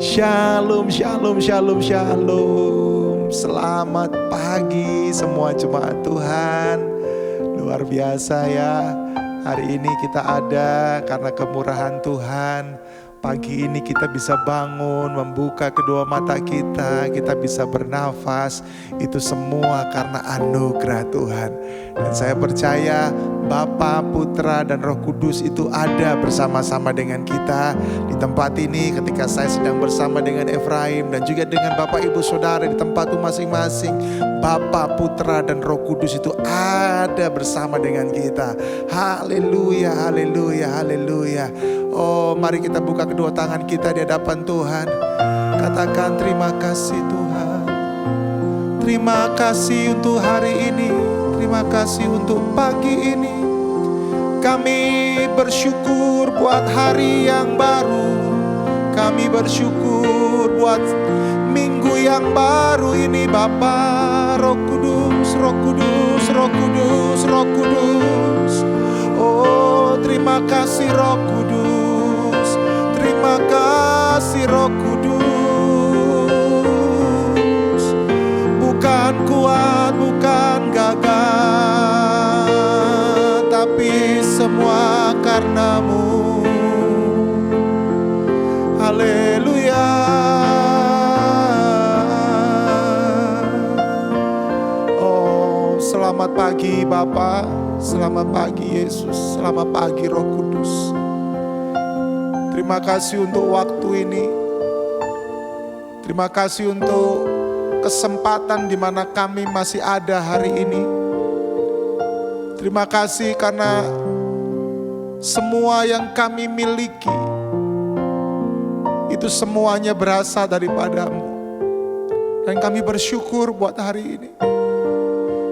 Shalom, shalom, shalom, shalom. Selamat pagi semua jemaat Tuhan. Luar biasa ya. Hari ini kita ada karena kemurahan Tuhan. Pagi ini kita bisa bangun, membuka kedua mata kita bisa bernafas. Itu semua karena anugerah Tuhan. Dan saya percaya Bapa, Putra, dan Roh Kudus itu ada bersama-sama dengan kita di tempat ini ketika saya sedang bersama dengan Efraim dan juga dengan Bapak Ibu Saudara di tempatmu masing-masing. Bapa, Putra, dan Roh Kudus itu ada bersama dengan kita. Haleluya, haleluya, haleluya. Oh, mari kita buka kedua tangan kita di hadapan Tuhan. Katakan terima kasih Tuhan. Terima kasih untuk hari ini. Terima kasih untuk pagi ini. Kami bersyukur buat hari yang baru. Kami bersyukur buat minggu yang baru ini Bapa. Roh Kudus, Roh Kudus, Roh Kudus, Roh Kudus. Oh, terima kasih Roh Kudus. Terima kasih Roh Kudus. Bukan kuat, bukan gagah, tapi semua karena-Mu. Haleluya. Oh, selamat pagi Bapa. Selamat pagi Yesus. Selamat pagi Roh Kudus. Terima kasih untuk waktu ini. Terima kasih untuk kesempatan di mana kami masih ada hari ini. Terima kasih karena semua yang kami miliki itu semuanya berasal daripada-Mu. Dan kami bersyukur buat hari ini.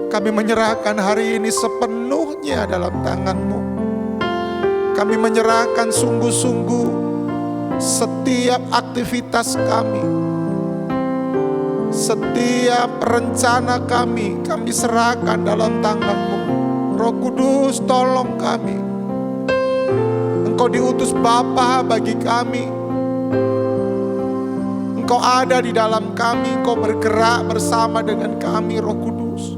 Kami menyerahkan hari ini sepenuhnya dalam tangan-Mu. Kami menyerahkan sungguh-sungguh setiap aktivitas kami, setiap rencana kami serahkan dalam tangan-Mu. Roh Kudus, tolong kami. Engkau diutus Bapa bagi kami. Engkau ada di dalam kami, Engkau bergerak bersama dengan kami, Roh Kudus.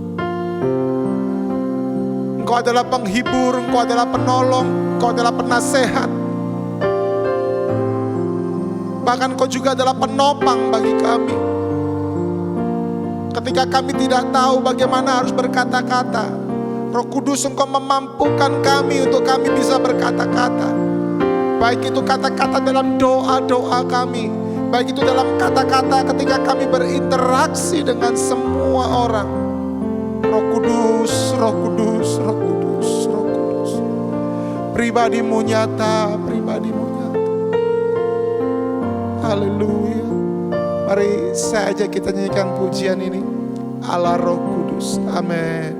Engkau adalah penghibur, Engkau adalah penolong, Engkau adalah penasehat. Bahkan Engkau juga adalah penopang bagi kami. Ketika kami tidak tahu bagaimana harus berkata-kata, Roh Kudus Engkau memampukan kami untuk kami bisa berkata-kata. Baik itu kata-kata dalam doa-doa kami, baik itu dalam kata-kata ketika kami berinteraksi dengan semua orang. Roh Kudus, Roh Kudus, Roh Kudus, Roh Kudus. Pribadi-Mu nyata, pribadi-Mu nyata. Haleluya. Mari saja kita nyanyikan pujian ini. Allah Roh Kudus. Amin.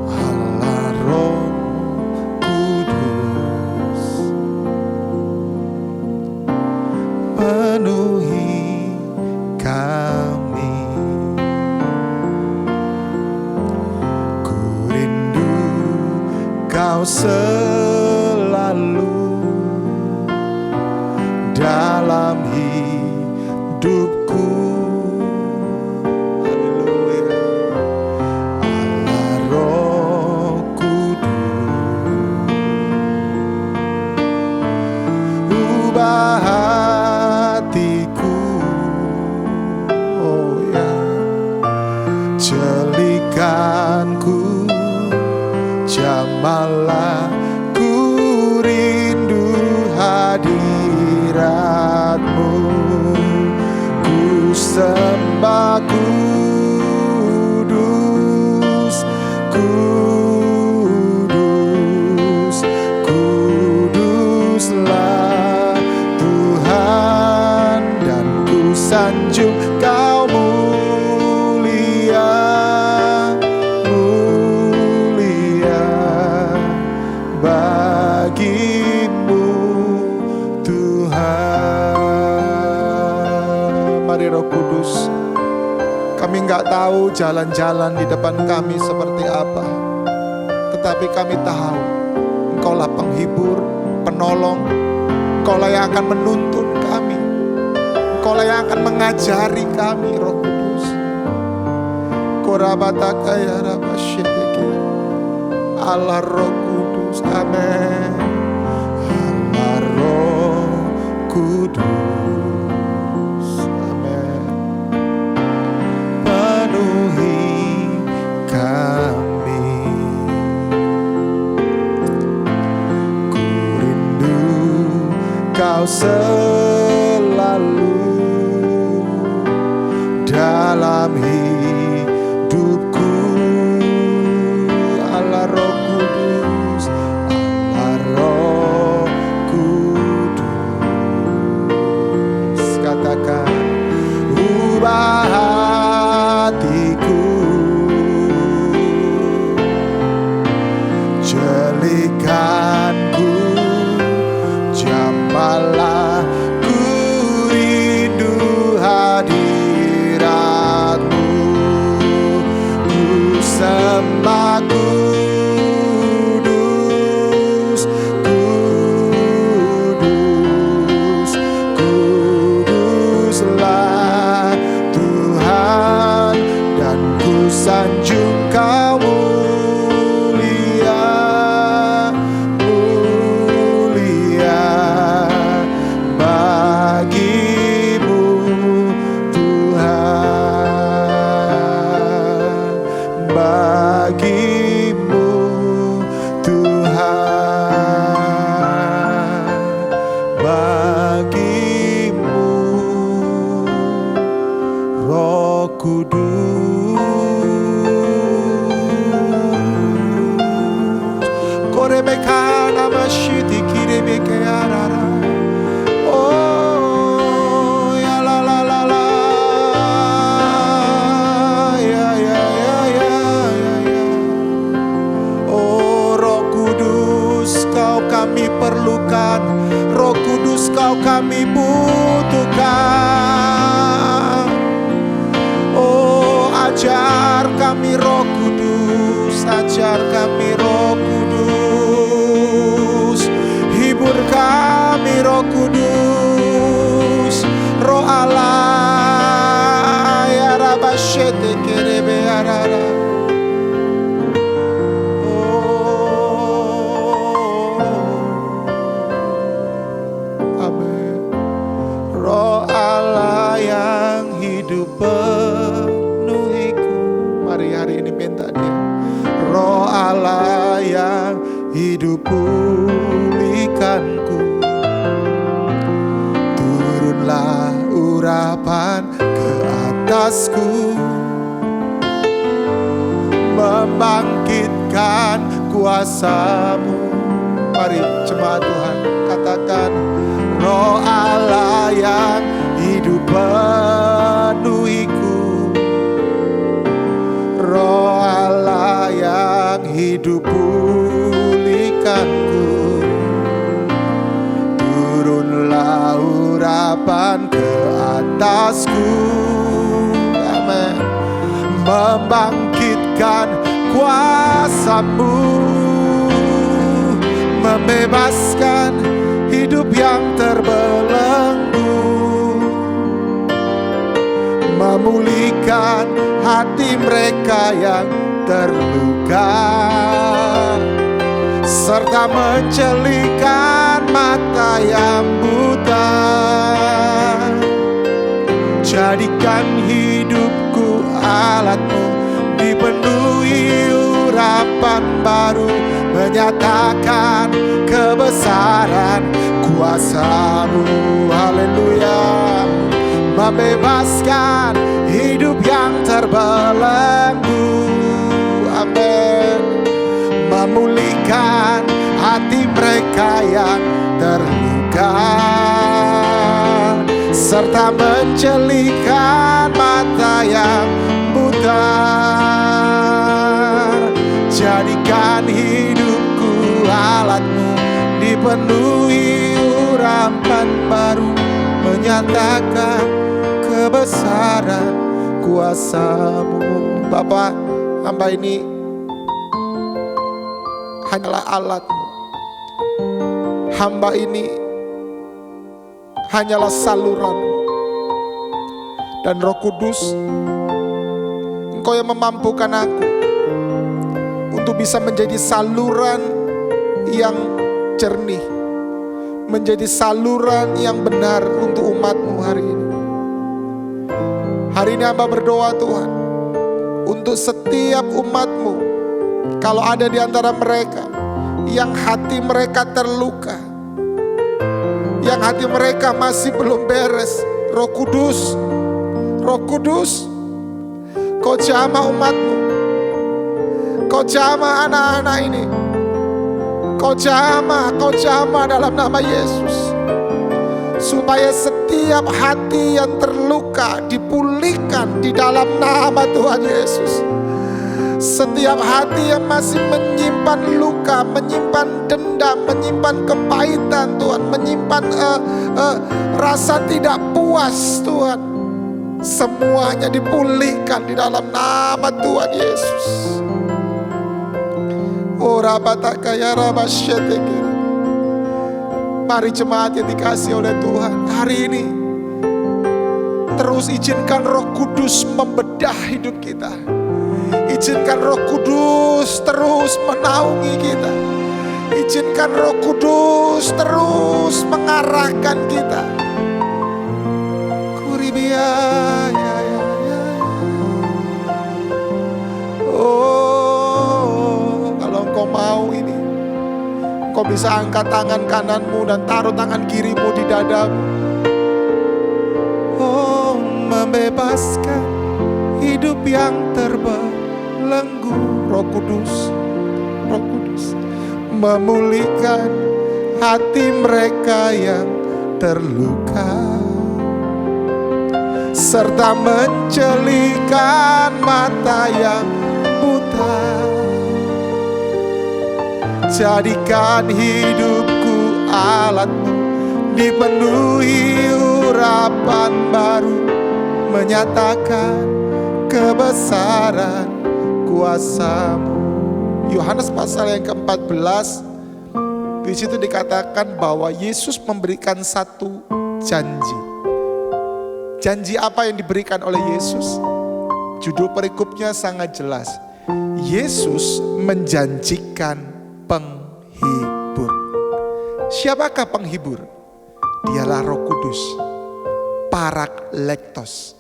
Allah Roh Kudus, penuhi kami. Kau selalu dalam hidupku. Haleluya. Allah Roh Kudus, ubah hatiku. Oh ya, jelikanku, jamalah ku rindu hadirat-Mu. Ku sembah kudus, kudus, kuduslah Tuhan. Dan ku sanjung Kau mulia, mulia bagi-Mu Tuhan. Mari Roh Kudus, kami nggak tahu jalan-jalan di depan kami seperti apa, tetapi kami tahu Engkaulah penghibur, penolong, Engkaulah yang akan menuntun kami, Engkaulah yang akan mengajari kami, Roh Kudus. Korabataka ya rabasyeteke. Allah Roh Kudus, amin. Allah Roh Kudus, amin. Penuhi kami. Ku rindu Kau selalu dalam hidupku. Allah Roh Kudus, Allah Roh Kudus. Katakan, ubah hatiku, jelikanku, jamalah ku rindu hadirat-Mu. Ku sembah kudus, kudus, kuduslah Tuhan, dan ku sanjung Kau mulia, mulia bagimu Tuhan, bagimu Tuhan, bagimu Roh Kudus. Korebeka namashiti kirebeke arara. Oh ya la la la la, ya ya ya ya ya ya. Oh Roh Kudus, Kau kami perlukan. Roh Kudus, Kau kami butuhkan. Oh ajar kami Roh Kudus, ajar kami Roh Kudus. Hibur kami Roh Kudus, Roh Allah ya rabasyete kerebe arara. Oh, amin. Roh Allah yang hidup penuhiku. Mari hari ini minta Dia. Roh Allah yang hidup pulihkanku. Turunlah urapan ke atasku, membangkitkan kuasa-Mu. Mari jemaat Tuhan katakan, Roh Allah yang hidup penuhiku. Roh Allah yang hidup pulihkanku. Turunlah urapan ke atasku, amin. Membangkitkan kuasa-Mu, membebaskan hidup yang terbelenggu, memulihkan hati mereka yang terluka, serta mencelikan mata yang buta. Jadikan hidupku alat-Mu, dipenuhi urapan baru, menyatakan kebesaran kuasa-Mu. Haleluya. Membebaskan hidup yang terbelenggu, amin. Memulihkan hati mereka yang terluka, serta mencelikan mata yang buta. Jadikan hidupku alat-Mu, dipenuhi urapan baru, menyatakan kebesaran kuasa-Mu. Bapa, hamba ini hanyalah alat-Mu. Hamba ini hanyalah saluran-Mu. Dan Roh Kudus, Engkau yang memampukan aku untuk bisa menjadi saluran yang jernih, menjadi saluran yang benar untuk umat-Mu hari ini. Hari ini hamba berdoa Tuhan, untuk setiap umat-Mu, kalau ada di antara mereka yang hati mereka terluka, yang hati mereka masih belum beres, Roh Kudus, Roh Kudus, Kau jamah umat-Mu, Kau jamah anak-anak ini, Kau jamah dalam nama Yesus, supaya setiap hati yang terluka dipulihkan di dalam nama Tuhan Yesus. Setiap hati yang masih menyimpan luka, menyimpan dendam, menyimpan kepahitan Tuhan, menyimpan rasa tidak puas Tuhan, semuanya dipulihkan di dalam nama Tuhan Yesus. Mari jemaat yang dikasihi oleh Tuhan, hari ini terus izinkan Roh Kudus membedah hidup kita. Izinkan Roh Kudus terus menaungi kita. Izinkan Roh Kudus terus mengarahkan kita. Kuribia ya. Oh, kalau engkau mau ini, engkau bisa angkat tangan kananmu dan taruh tangan kirimu di dadamu. Oh, membebaskan hidup yang terbelenggu. Roh Kudus, Roh Kudus, memulihkan hati mereka yang terluka, serta mencelikan mata yang buta. Jadikan hidupku alat-Mu, dipenuhi urapan baru, menyatakan kebesaran kuasa-Mu. Yohanes pasal yang ke-14, di situ dikatakan bahwa Yesus memberikan satu janji. Janji apa yang diberikan oleh Yesus? Judul perikopnya sangat jelas. Yesus menjanjikan penghibur. Siapakah penghibur? Dialah Roh Kudus, Parakletos.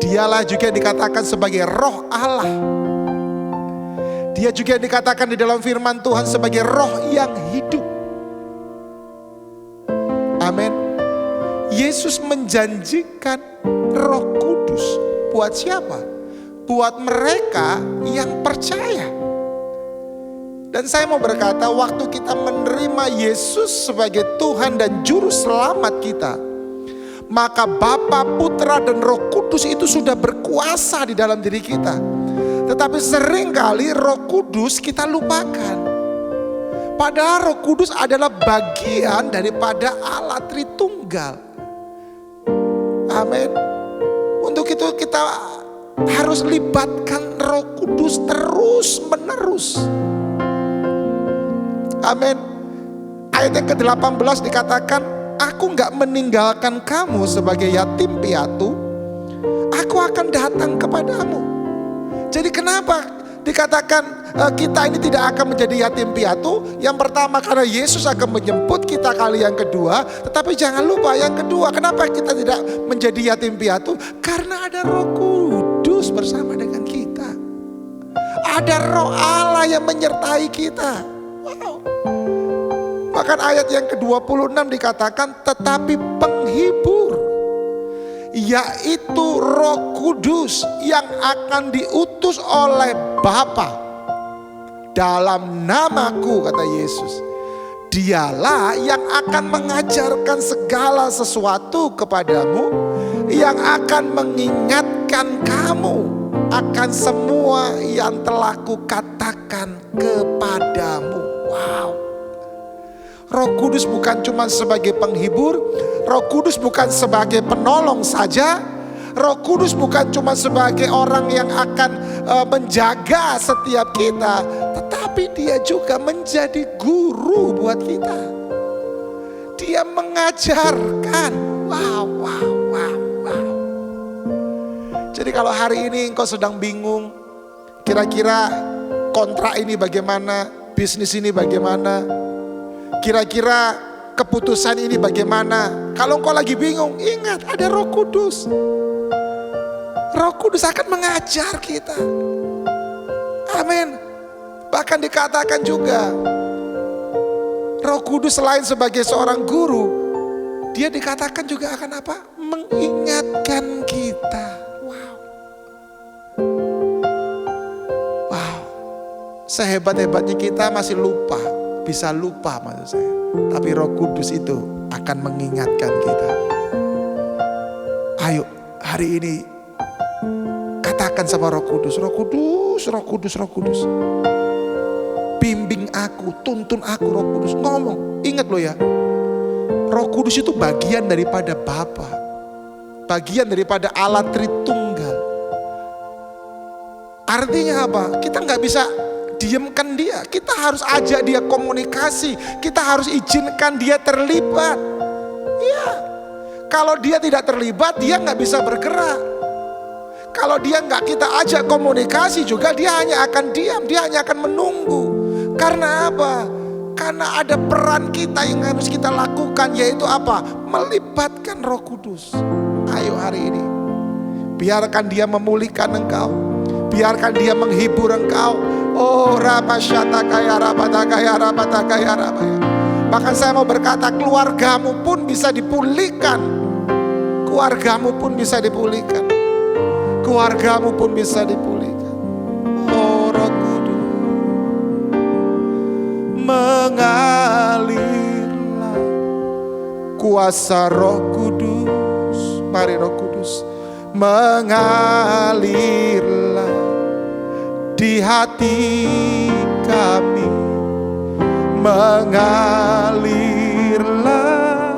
Dialah juga dikatakan sebagai Roh Allah. Dia juga dikatakan di dalam firman Tuhan sebagai Roh yang hidup. Amin. Yesus menjanjikan Roh Kudus buat siapa? Buat mereka yang percaya. Dan saya mau berkata, waktu kita menerima Yesus sebagai Tuhan dan Juru Selamat kita, maka Bapa, Putra, dan Roh Kudus itu sudah berkuasa di dalam diri kita. Tetapi seringkali Roh Kudus kita lupakan. Padahal Roh Kudus adalah bagian daripada Allah Tritunggal. Amin. Untuk itu kita harus libatkan Roh Kudus terus menerus. Amin. Ayat yang ke-18 dikatakan, aku gak meninggalkan kamu sebagai yatim piatu, aku akan datang kepadamu. Jadi kenapa dikatakan kita ini tidak akan menjadi yatim piatu? Yang pertama karena Yesus akan menjemput kita kali yang kedua. Tetapi jangan lupa yang kedua, kenapa kita tidak menjadi yatim piatu? Karena ada Roh Kudus bersama dengan kita. Ada Roh Allah yang menyertai kita. Wow. Bahkan ayat yang ke-26 dikatakan, tetapi penghibur, yaitu Roh Kudus yang akan diutus oleh Bapa dalam namaku, kata Yesus, dialah yang akan mengajarkan segala sesuatu kepadamu, yang akan mengingatkan kamu akan semua yang telah kukatakan kepadamu. Wow. Roh Kudus bukan cuma sebagai penghibur, Roh Kudus bukan sebagai penolong saja, Roh Kudus bukan cuma sebagai orang yang akan menjaga setiap kita, tetapi dia juga menjadi guru buat kita. Dia mengajarkan. Wow. kalau hari ini engkau sedang bingung, kira-kira kontrak ini bagaimana, bisnis ini bagaimana, kira-kira keputusan ini bagaimana. Kalau engkau lagi bingung, ingat ada Roh Kudus. Roh Kudus akan mengajar kita. Amin. Bahkan dikatakan juga, Roh Kudus selain sebagai seorang guru, dia dikatakan juga akan apa? Mengingatkan kita. Wow. Sehebat-hebatnya kita masih lupa, bisa lupa maksud saya. Tapi Roh Kudus itu akan mengingatkan kita. Ayo hari ini katakan sama Roh Kudus, Roh Kudus, Roh Kudus, Roh Kudus. Bimbing aku, tuntun aku Roh Kudus. Ngomong, ingat loh ya. Roh Kudus itu bagian daripada Bapa, bagian daripada Allah Tritunggal. Artinya apa? Kita nggak bisa diamkan dia. Kita harus ajak dia komunikasi. Kita harus izinkan dia terlibat. Ya, kalau dia tidak terlibat, dia nggak bisa bergerak. Kalau dia nggak kita ajak komunikasi juga, dia hanya akan diam, dia hanya akan menunggu. Karena apa? Karena ada peran kita yang harus kita lakukan, yaitu apa? Melibatkan Roh Kudus. Ayo hari ini, biarkan dia memulihkan engkau, biarkan dia menghibur engkau. Oh rabashata kaya rabata kaya rabata kaya rabaya. Bahkan saya mau berkata, keluargamu pun bisa dipulihkan. Keluargamu pun bisa dipulihkan. Keluargamu pun bisa dipulihkan. Oh Roh Kudus, mengalirlah kuasa Roh Kudus. Mari Roh Kudus, mengalirlah di hati kami. Mengalirlah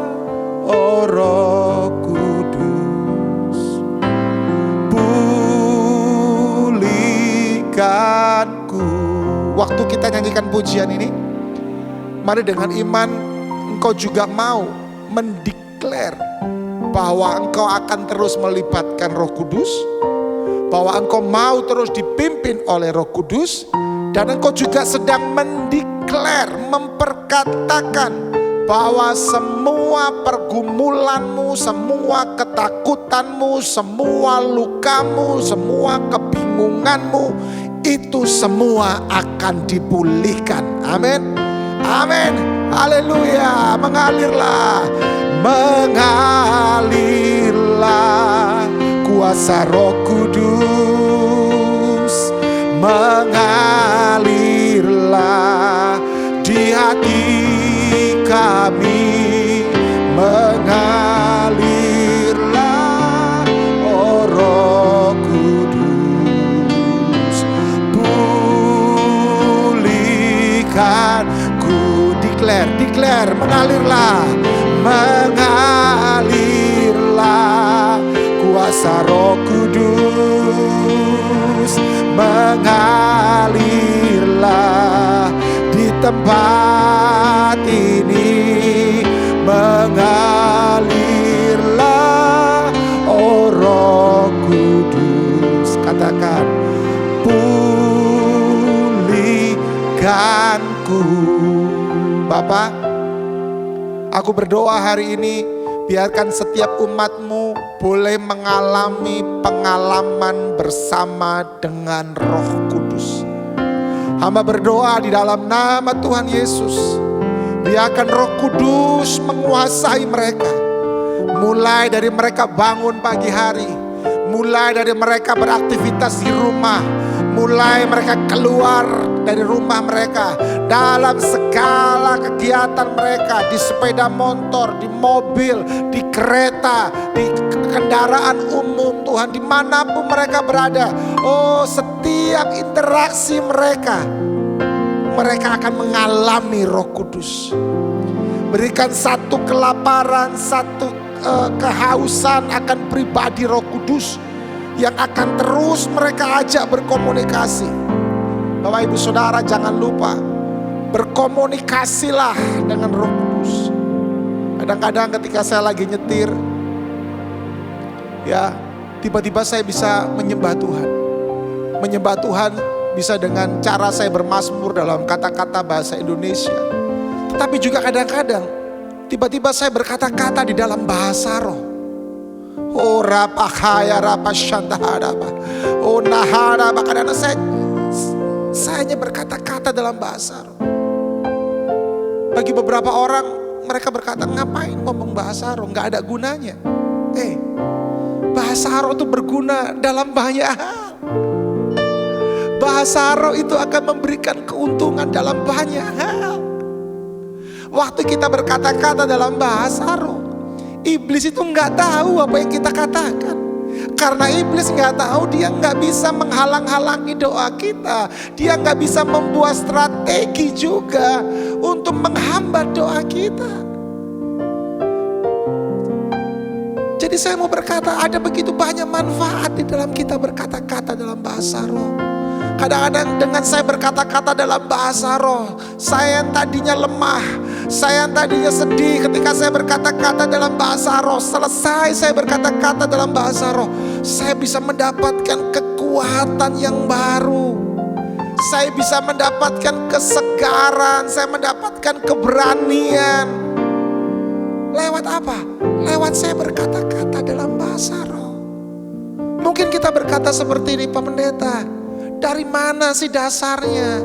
oh Roh Kudus, pulihkanku. Waktu kita nyanyikan pujian ini, mari dengan iman engkau juga mau mendeklar bahwa engkau akan terus melibatkan Roh Kudus, bahwa engkau mau terus dipimpin oleh Roh Kudus, dan engkau juga sedang mendeklar, memperkatakan bahwa semua pergumulanmu, semua ketakutanmu, semua lukamu, semua kebingunganmu, itu semua akan dipulihkan. Amin. Amin. Haleluya. Mengalirlah, mengalirlah kuasa Roh Kudus. Mengalirlah di hati kami. Mengalirlah oh Roh Kudus, pulihkanku. Declare, mengalirlah, mengalirlah kuasa Roh Kudus. Mengalirlah di tempat ini. Mengalirlah oh Roh Kudus. Katakan, pulihkanku. Bapa, aku berdoa hari ini, biarkan setiap umatmu boleh mengalami pengalaman bersama dengan Roh Kudus. Hamba berdoa di dalam nama Tuhan Yesus, biarkan Roh Kudus menguasai mereka. Mulai dari mereka bangun pagi hari, mulai dari mereka beraktivitas di rumah, mulai mereka keluar dari rumah mereka, dalam segala kegiatan mereka, di sepeda motor, di mobil, di kereta, di kendaraan umum, Tuhan, dimanapun mereka berada. Oh, setiap interaksi mereka, mereka akan mengalami Roh Kudus. Berikan satu kelaparan, satu kehausan akan pribadi Roh Kudus yang akan terus mereka ajak berkomunikasi. Bapak Ibu Saudara, jangan lupa berkomunikasilah dengan Roh Kudus. Kadang-kadang ketika saya lagi nyetir, ya, tiba-tiba saya bisa menyembah Tuhan. Menyembah Tuhan bisa dengan cara saya bermazmur dalam kata-kata bahasa Indonesia. Tetapi juga kadang-kadang tiba-tiba saya berkata-kata di dalam bahasa roh. Oh rapakaya rapasyantaharaba. Oh naharaba. Kadang-kadang saya hanya berkata-kata dalam bahasa roh. Bagi beberapa orang mereka berkata, ngapain ngomong bahasa roh, gak ada gunanya. Bahasa roh itu berguna dalam banyak hal. Bahasa roh itu akan memberikan keuntungan dalam banyak hal. Waktu kita berkata-kata dalam bahasa roh, iblis itu gak tahu apa yang kita katakan. Karena iblis gak tahu, dia gak bisa menghalang-halangi doa kita. Dia gak bisa membuat strategi juga untuk menghambat doa kita. Jadi saya mau berkata, ada begitu banyak manfaat di dalam kita berkata-kata dalam bahasa roh. Kadang-kadang dengan saya berkata-kata dalam bahasa roh, saya yang tadinya lemah, saya yang tadinya sedih, ketika saya berkata-kata dalam bahasa roh, selesai saya berkata-kata dalam bahasa roh, saya bisa mendapatkan kekuatan yang baru. Saya bisa mendapatkan kesegaran, saya mendapatkan keberanian. Lewat apa? Lewat saya berkata-kata dalam bahasa roh. Mungkin kita berkata seperti ini, Pak Pendeta, dari mana sih dasarnya?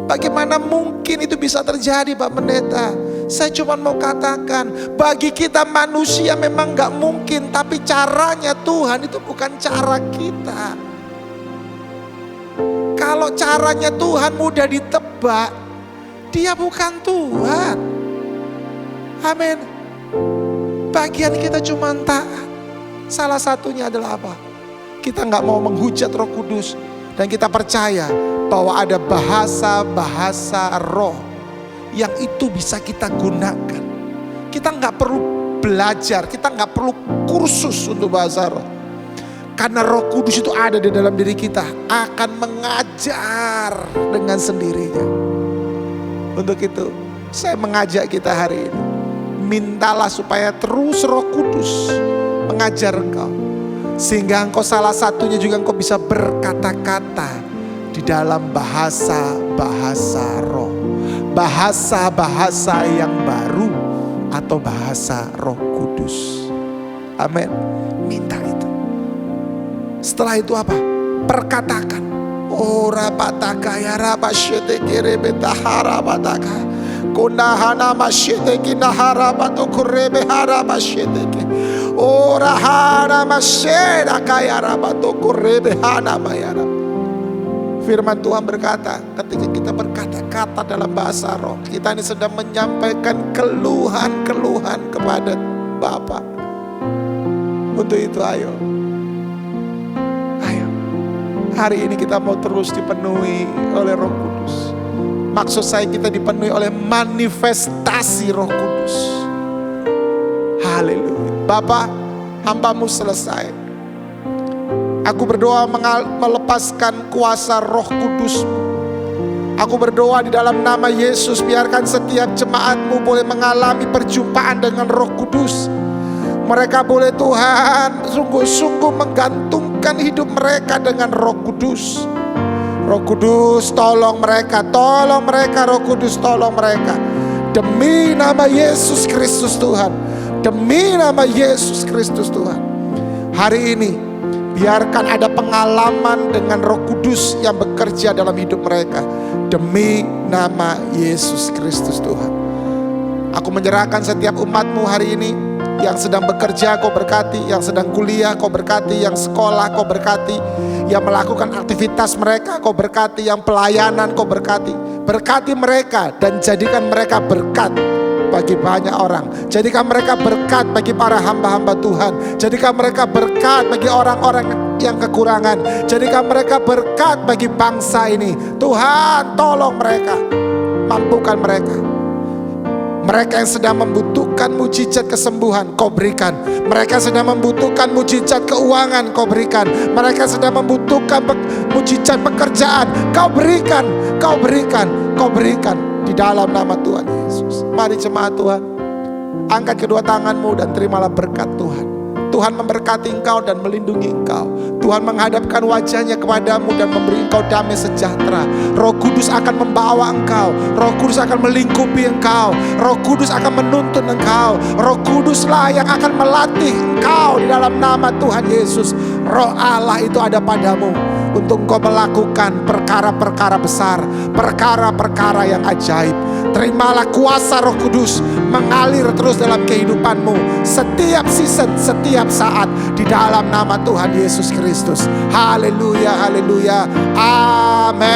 Bagaimana mungkin itu bisa terjadi, Pak Pendeta? Saya cuma mau katakan, bagi kita manusia memang gak mungkin, tapi caranya Tuhan itu bukan cara kita. Kalau caranya Tuhan mudah ditebak, Dia bukan Tuhan. Amin. Bagian kita cuma taat. Salah satunya adalah apa? Kita gak mau menghujat Roh Kudus. Dan kita percaya bahwa ada bahasa-bahasa roh yang itu bisa kita gunakan. Kita gak perlu belajar, kita gak perlu kursus untuk bahasa roh. Karena Roh Kudus itu ada di dalam diri kita, akan mengajar dengan sendirinya. Untuk itu saya mengajak kita hari ini, mintalah supaya terus Roh Kudus mengajar engkau. Sehingga engkau salah satunya juga engkau bisa berkata-kata di dalam bahasa-bahasa roh. Bahasa-bahasa yang baru atau bahasa Roh Kudus. Amin. Minta itu. Setelah itu apa? Perkatakan. Oh rapataka ya rabasyete kirebeta harabataka. Kunahana masyete kinaharabato kurebe harabasyete ki. Ora hana masyeda kaya rabato kurebe hana mayara. Firman Tuhan berkata, ketika kita berkata-kata dalam bahasa roh, kita ini sedang menyampaikan keluhan-keluhan kepada Bapa. Untuk itu ayo, hari ini kita mau terus dipenuhi oleh Roh Kudus. Maksud saya kita dipenuhi oleh manifestasi Roh Kudus. Haleluya. Bapa, hamba-Mu selesai. Aku berdoa melepaskan kuasa Roh Kudus-Mu. Aku berdoa di dalam nama Yesus, biarkan setiap jemaat-Mu boleh mengalami perjumpaan dengan Roh Kudus. Mereka boleh Tuhan sungguh-sungguh menggantungkan hidup mereka dengan Roh Kudus. Roh Kudus tolong mereka, Roh Kudus tolong mereka. Demi nama Yesus Kristus Tuhan, demi nama Yesus Kristus Tuhan. Hari ini biarkan ada pengalaman dengan Roh Kudus yang bekerja dalam hidup mereka. Demi nama Yesus Kristus Tuhan. Aku menyerahkan setiap umat-Mu hari ini. Yang sedang bekerja kau berkati, yang sedang kuliah kau berkati, yang sekolah kau berkati, yang melakukan aktivitas mereka kau berkati, yang pelayanan kau berkati. Berkati mereka dan jadikan mereka berkat bagi banyak orang. Jadikan mereka berkat bagi para hamba-hamba Tuhan. Jadikan mereka berkat bagi orang-orang yang kekurangan. Jadikan mereka berkat bagi bangsa ini. Tuhan tolong mereka, mampukan mereka. Mereka yang sedang membutuhkan mujizat kesembuhan, kau berikan. Mereka sedang membutuhkan mujizat keuangan, kau berikan. Mereka sedang membutuhkan mujizat pekerjaan, kau berikan. Kau berikan, kau berikan. Di dalam nama Tuhan Yesus. Mari jemaat Tuhan, angkat kedua tanganmu dan terimalah berkat Tuhan. Tuhan memberkati engkau dan melindungi engkau. Tuhan menghadapkan wajahnya kepadamu dan memberi engkau damai sejahtera. Roh Kudus akan membawa engkau. Roh Kudus akan melingkupi engkau. Roh Kudus akan menuntun engkau. Roh Kuduslah yang akan melatih engkau di dalam nama Tuhan Yesus. Roh Allah itu ada padamu untuk engkau melakukan perkara-perkara besar, perkara-perkara yang ajaib. Terimalah kuasa Roh Kudus mengalir terus dalam kehidupanmu setiap season, setiap saat di dalam nama Tuhan Yesus Kristus. Haleluya, haleluya, amin.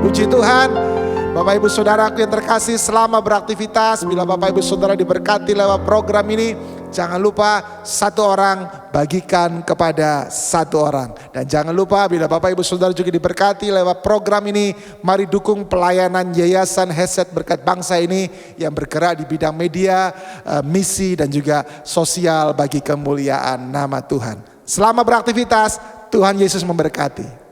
Puji Tuhan. Bapak Ibu Saudaraku yang terkasih, selama beraktivitas, bila Bapak Ibu Saudara diberkati lewat program ini, jangan lupa satu orang bagikan kepada satu orang. Dan jangan lupa bila Bapak Ibu Saudara juga diberkati lewat program ini, mari dukung pelayanan Yayasan Hesed Berkat Bangsa ini yang bergerak di bidang media, misi dan juga sosial bagi kemuliaan nama Tuhan. Selama beraktivitas, Tuhan Yesus memberkati.